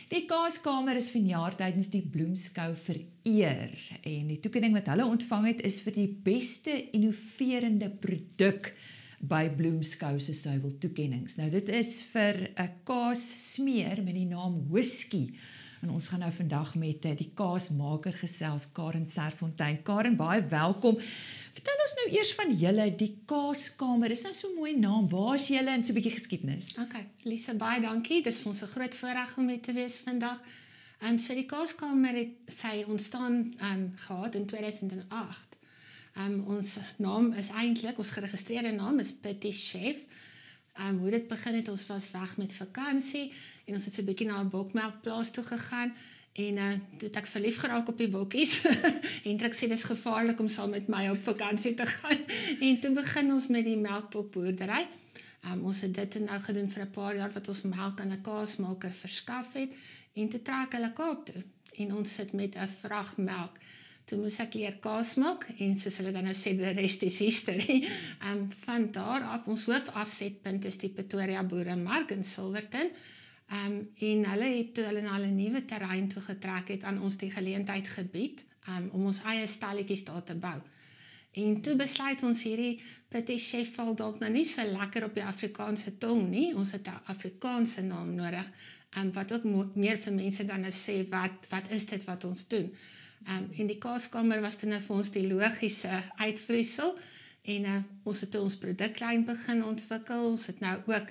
Die Kaaskamer is vanjaar tydens die Bloemskou vereer en die toekenning wat hulle ontvang het is vir die beste innoverende produk by Bloemskou se suiweltoekennings. Nou dit is vir 'n kaassmeer met die naam Whisky. En ons gaan nou vandag met die kaasmaker gesels, Karen Serfontein. Karen, baie welkom. Vertel ons nou eers van julle, die Kaaskamer. Dis nou so 'n mooi naam. Waar is julle en so 'n bietjie geskiedenis? Okay, Lisa, baie dankie. Dis vir ons 'n groot voorreg om hier te wees vandag. So die Kaaskamer het sy ontstaan gehad in 2008. Ons naam is eintlik, ons geregistreerde naam is Petit Chef. Hoe dit begin het, ons was weg met vakansie en ons het so 'n bietjie na 'n bokmelkplaas toe gegaan en toe het ek verlief geraak op die bokkies. Hendrik sê dis gevaarlik om saam met my op vakansie te gaan en toe begin ons met die melkbokboerdery. Ons het dit nou gedoen vir 'n paar jaar wat ons melk aan 'n kaasmaker verskaf het en toe trek hulle Kaap toe en ons sit met 'n vrag melk. Toe moes ek leer kaas maak en soos hulle dan nou sê, the rest is history. Van daar af, ons hoofafsetpunt is die Pretoria Boeremark in Silverton. En hulle het toe hulle na hulle nuwe terrein toe getrek het aan ons die geleentheid gebied om ons eie stalletjies daar te bou. En toe besluit ons hierdie Petit Chef val dalk nou nie so lekker op die Afrikaanse tong nie. Ons het 'n Afrikaanse naam nodig, wat ook meer vir mense dan nou sê, wat is dit wat ons doen? En die Kaaskamer was toe nou vir ons die logiese uitvloeisel en ons het ons produklyn begin ontwikkel. Ons het nou ook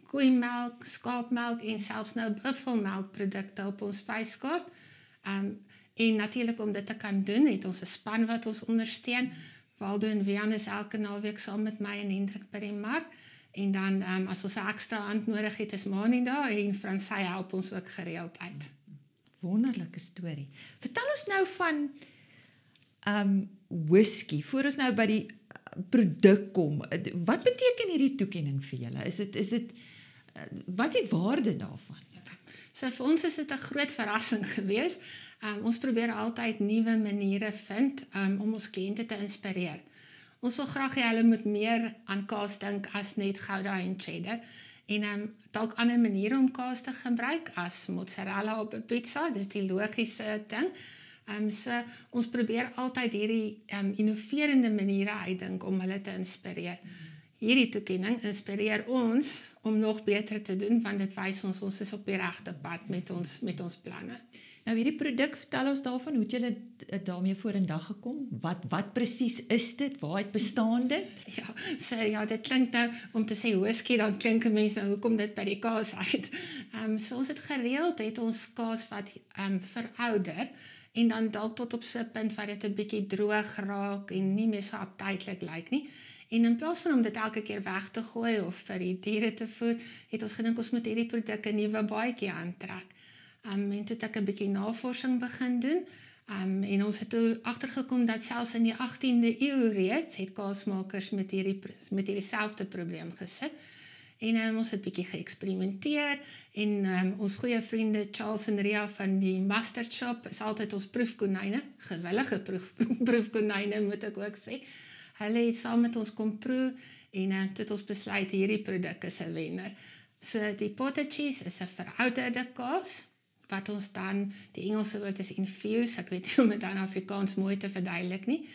koeimelk, skaapmelk en selfs nou buffelmelkprodukte op ons spyskaart. En natuurlik om dit te kan doen, het ons 'n span wat ons ondersteun. Waldo en Wian is elke naweek saam met my en Hendrik by die mark. En dan as ons 'n ekstra hand nodig het, is Mani daar en Fransy help ons ook gereeld uit. Wonderlike storie. Vertel ons nou van whisky, voor ons nou by die produk kom. Wat beteken hierdie toekenning vir julle? Is dit wat is die waarde daarvan? So vir ons is dit 'n groot verrassing gewees. Ons probeer altyd nuwe maniere vind om ons kliënte te inspireer. Ons wil graag hê hulle moet meer aan kaas dink as net Gouda en cheddar. En dalk ander maniere om kaas te gebruik as mozzarella op 'n pizza, dis die logiese ding. So ons probeer altyd hierdie innoverende maniere uitdink om hulle te inspireer. Hierdie toekenning inspireer ons om nog beter te doen, want dit wys ons is op die regte pad met ons planne. Nou hierdie produk, vertel ons daarvan, hoe het julle daarmee vorendag gekom? Wat presies is dit? Waaruit bestaan dit? Ja, dit klink nou, om te sê whisky, dan klink 'n mens nou, hoe kom dit by die kaas uit? So ons het gereeld, het ons kaas wat verouder, en dan dalk tot op so 'n punt waar dit 'n bietjie droog raak en nie meer so aptytlik lyk nie. En in plaas van om dit elke keer weg te gooi of vir die diere te voer, het ons gedink ons moet hierdie produk 'n nuwe baadjie aantrek. En toe het ek 'n bietjie navorsing begin doen. En ons het toe agtergekom dat selfs in die 18de eeu reeds het kaasmakers met hierdie selfde probleem gesit. En ons het bietjie geëksperimenteer en ons goeie vriende Charles en Ria van die Mustard Shop is altyd ons proefkonyne, gewillige proefkonyne moet ek ook sê. Hulle het saam met ons kom proe en toe het ons besluit hierdie produk is 'n wenner. So die potted cheese is 'n verouderde kaas wat ons dan, die Engelse woord is infuse, ek weet nie om dit in Afrikaans mooi te verduidelik nie,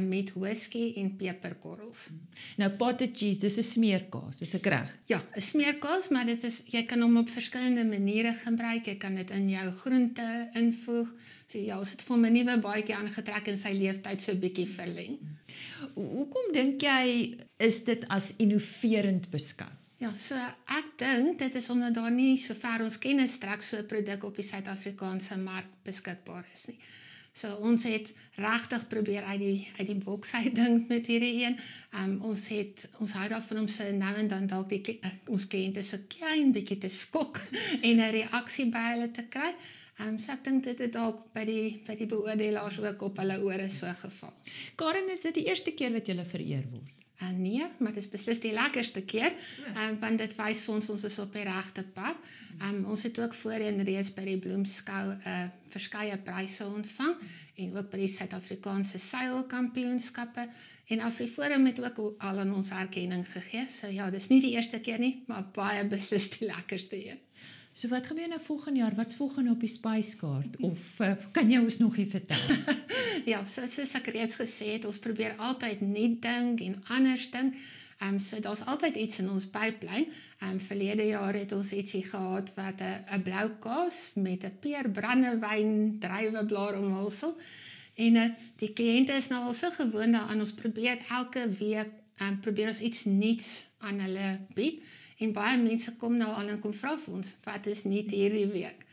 met whisky en peperkorrels. Nou potted cheese, dis 'n smeerkaas, is ek reg? Ja, 'n smeerkaas, maar jy kan hom op verskillende maniere gebruik. Jy kan dit in jou groente invoeg. So ja, ons het vir hom 'n nuwe baadjie aangetrek en sy leeftyd so 'n bietjie verleng. Hoekom dink jy is dit as innoverend beskou? Ja, so ek dink dit is omdat daar nie so ver ons kennis strek so 'n produk op die Suid-Afrikaanse mark beskikbaar is nie. So ons het regtig probeer uit die boks uit dink met hierdie een. Ons hou daarvan om so nou en dan dalk ons kliënte so klein bietjie te skok en 'n reaksie by hulle te kry. So ek dink dit het dalk by die beoordelaars ook op hulle ore so geval. Karen, is dit die eerste keer wat jy vereer word? Nee, maar dit is beslis die lekkerste keer, want dit wys vir ons is op die regte pad. Ons het ook voorheen reeds by die Bloemskou verskeie pryse ontvang, en ook by die Suid-Afrikaanse seilkampioenskappe, en AfriForum het ook al aan ons erkenning gegee. So ja, dis nie die eerste keer nie, maar baie beslis die lekkerste een. So wat gebeur nou volgende jaar? Wat's volgende op die spyskaart? Of kan jy ons nog nie vertel? Ja, soos ek reeds gesê het, ons probeer altyd nuut dink en anders dink. So daar's altyd iets in ons pipeline. Verlede jaar het ons ietsie gehad wat 'n blou kaas met 'n peerbrandewyn druiweblaar omhulsel. En die kliënte is nou al so gewoond daaraan, ons probeer elke week probeer ons iets nuuts aan hulle bied. En baie mense kom nou al en kom vra vir ons, wat is nuut hierdie week?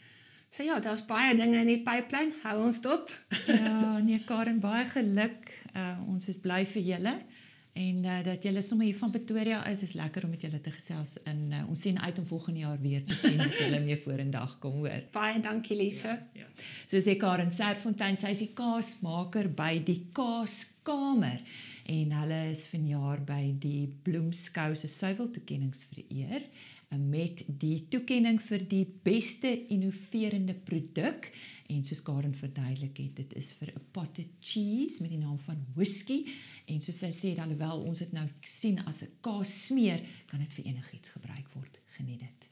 So ja, daar's baie dinge in die pipeline, hou ons dop. Ja, nee Karen, baie geluk. Ons is bly vir julle. En dat julle sommer hier van Pretoria is lekker om met julle te gesels. En ons sien uit om volgende jaar weer te sien dat julle mee vorendag kom, hoor. Baie dankie, Lise. Ja. So sê Karen Serfontein, sy is die kaasmaker by die Kaaskamer. En hulle is vanjaar by die Bloemskou se suiweltoekennings vereer met die toekenning vir die beste innoverende produk. En soos Karen verduidelik het, dit is vir 'n potted cheese met die naam van whisky. En soos sy sê, alhoewel ons dit nou sien as 'n kaassmeer, kan dit vir enigiets gebruik word. Geniet dit.